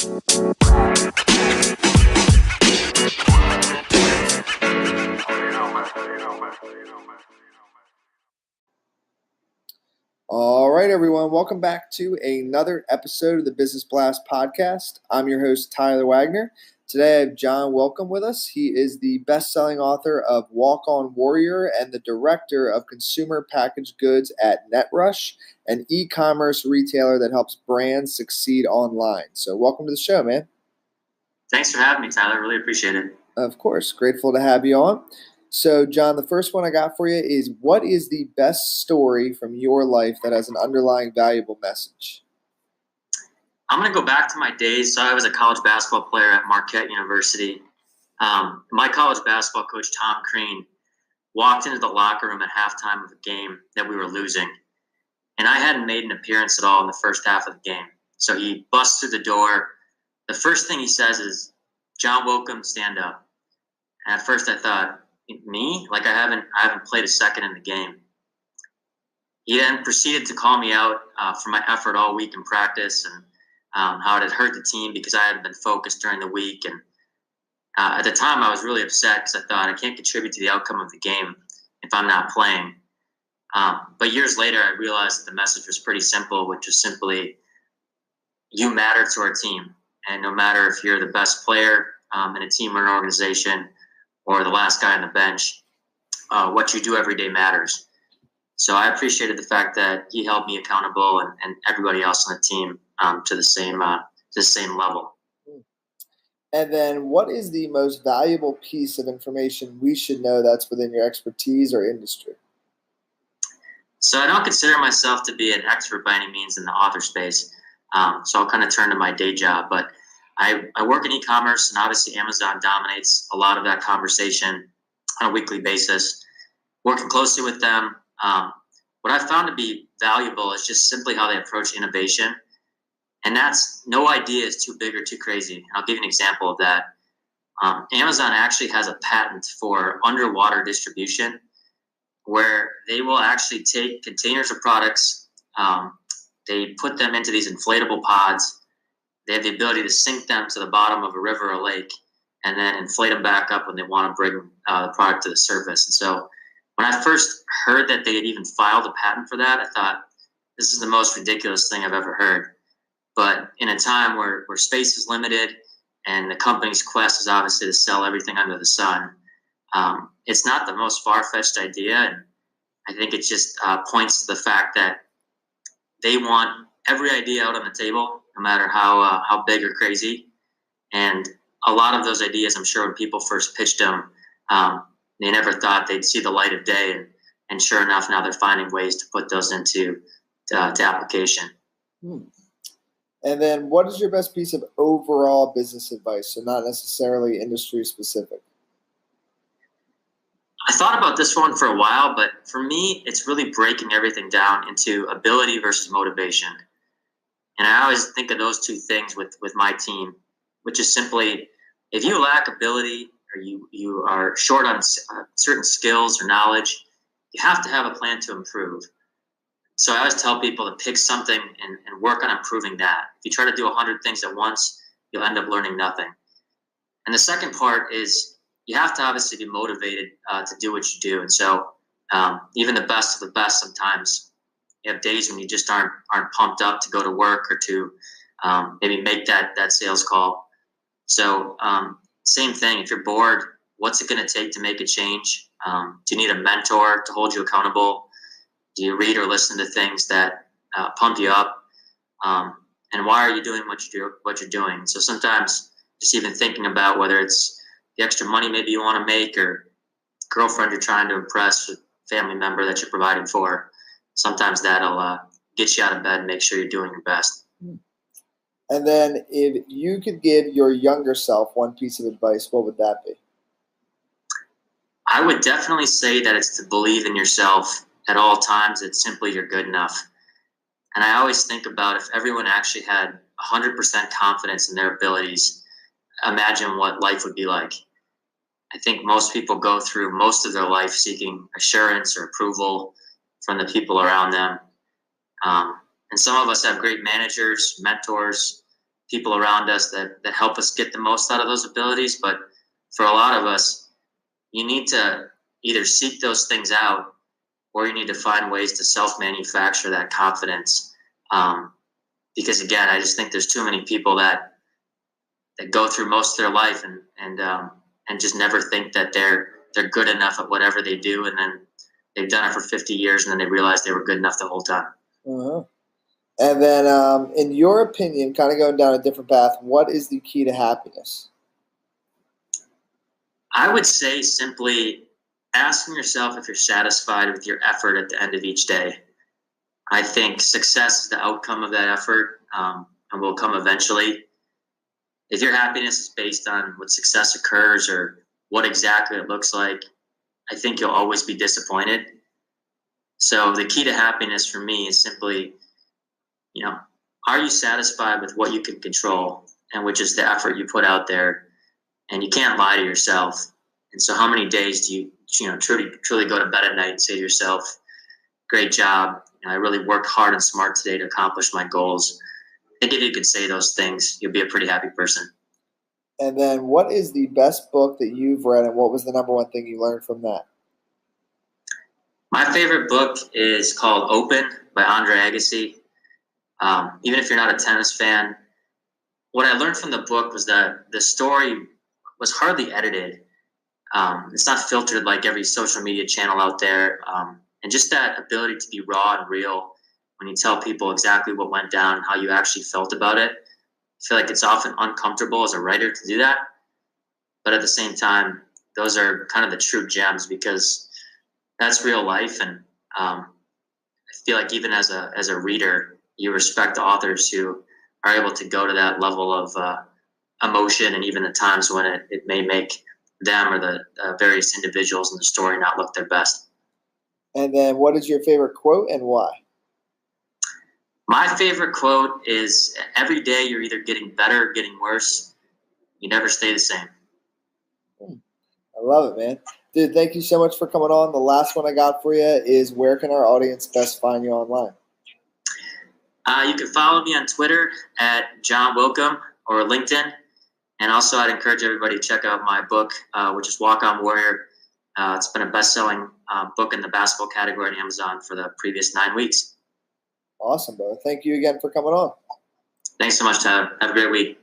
All right, everyone. Welcome back to another episode of the Business Blast podcast. I'm your host, Tyler Wagner. Today I have John Willkom with us. He is the best-selling author of Walk On Warrior and the director of consumer packaged goods at NetRush, an e-commerce retailer that helps brands succeed online. So welcome to the show, man. Thanks for having me, Tyler. Really appreciate it. Of course. Grateful to have you on. So, John, the first one I got for you is, what is the best story from your life that has an underlying valuable message? I'm going to go back to my days. So I was a college basketball player at Marquette University. My college basketball coach, Tom Crean, walked into the locker room at halftime of a game that we were losing. And I hadn't made an appearance at all in the first half of the game. So he busts through the door. The first thing he says is, "John Willkom, stand up." And at first I thought, me? Like I haven't played a second in the game. He then proceeded to call me out for my effort all week in practice and how it had hurt the team because I hadn't been focused during the week. And at the time I was really upset because I thought I can't contribute to the outcome of the game if I'm not playing. But years later I realized that the message was pretty simple, which was simply, you matter to our team. And no matter if you're the best player in a team or an organization, or the last guy on the bench, what you do every day matters. So I appreciated the fact that he held me accountable and everybody else on the team to the same level. And then, what is the most valuable piece of information we should know that's within your expertise or industry? So I don't consider myself to be an expert by any means in the author space. So I'll kind of turn to my day job, but I work in e-commerce, and obviously Amazon dominates a lot of that conversation on a weekly basis. Working closely with them, what I found to be valuable is just simply how they approach innovation. And that's, no idea is too big or too crazy. And I'll give you an example of that. Amazon actually has a patent for underwater distribution, where they will actually take containers of products, they put them into these inflatable pods. They have the ability to sink them to the bottom of a river or lake and then inflate them back up when they want to bring the product to the surface. And so when I first heard that they had even filed a patent for that, I thought, this is the most ridiculous thing I've ever heard. But in a time where space is limited and the company's quest is obviously to sell everything under the sun, it's not the most far-fetched idea. And I think it just points to the fact that they want every idea out on the table, no matter how big or crazy. And a lot of those ideas, I'm sure when people first pitched them, they never thought they'd see the light of day. And sure enough, now they're finding ways to put those into application. And then, what is your best piece of overall business advice? So not necessarily industry specific. I thought about this one for a while, but for me, it's really breaking everything down into ability versus motivation. And I always think of those two things with my team, which is simply, if you lack ability or you are short on certain skills or knowledge, you have to have a plan to improve. So I always tell people to pick something and work on improving that. If you try to do 100 things at once, you'll end up learning nothing. And the second part is, you have to obviously be motivated to do what you do. And so even the best of the best, sometimes you have days when you just aren't pumped up to go to work or to maybe make that sales call. So same thing, if you're bored, what's it going to take to make a change? Do you need a mentor to hold you accountable? Do you read or listen to things that pump you up? And why are you doing what you're doing? So sometimes just even thinking about whether it's the extra money maybe you want to make, or girlfriend you're trying to impress, or family member that you're providing for, sometimes that'll get you out of bed and make sure you're doing your best. And then, if you could give your younger self one piece of advice, what would that be? I would definitely say that it's to believe in yourself at all times. It's simply you're good enough. And I always think about, if everyone actually had 100% confidence in their abilities, imagine what life would be like. I think most people go through most of their life seeking assurance or approval from the people around them. And some of us have great managers, mentors, people around us that help us get the most out of those abilities. But for a lot of us, you need to either seek those things out, or you need to find ways to self-manufacture that confidence. Because again, I just think there's too many people that go through most of their life and just never think that they're good enough at whatever they do, and then they've done it for 50 years, and then they realize they were good enough the whole time. Uh-huh. And then, in your opinion, kind of going down a different path, what is the key to happiness? I would say simply asking yourself if you're satisfied with your effort at the end of each day. I think success is the outcome of that effort, and will come eventually. If your happiness is based on what success occurs or what exactly it looks like, I think you'll always be disappointed. So the key to happiness for me is simply, are you satisfied with what you can control, and which is the effort you put out there? And you can't lie to yourself. And so how many days do you truly go to bed at night and say to yourself, great job, I really worked hard and smart today to accomplish my goals? I think if you could say those things, you'll be a pretty happy person. And then what is the best book that you've read, and what was the number one thing you learned from that? My favorite book is called Open by Andre Agassi. Even if you're not a tennis fan, what I learned from the book was that the story was hardly edited. It's not filtered like every social media channel out there. And just that ability to be raw and real when you tell people exactly what went down and how you actually felt about it. I feel like it's often uncomfortable as a writer to do that. But at the same time, those are kind of the true gems, because that's real life. And I feel like even as a reader, you respect the authors who are able to go to that level of emotion, and even the times when it may make them or the various individuals in the story not look their best. And then what is your favorite quote and why? My favorite quote is, every day you're either getting better or getting worse. You never stay the same. I love it, man. Dude, thank you so much for coming on. The last one I got for you is, where can our audience best find you online? You can follow me on Twitter at John Willkom, or LinkedIn. And also, I'd encourage everybody to check out my book, which is Walk On Warrior. It's been a best-selling book in the basketball category on Amazon for the previous 9 weeks. Awesome, brother. Thank you again for coming on. Thanks so much, Tyler. Have a great week.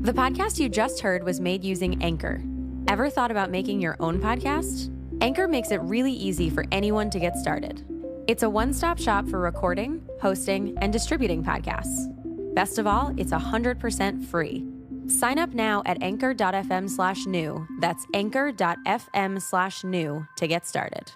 The podcast you just heard was made using Anchor. Ever thought about making your own podcast? Anchor makes it really easy for anyone to get started. It's a one-stop shop for recording, hosting, and distributing podcasts. Best of all, it's 100% free. Sign up now at anchor.fm/new. That's anchor.fm/new to get started.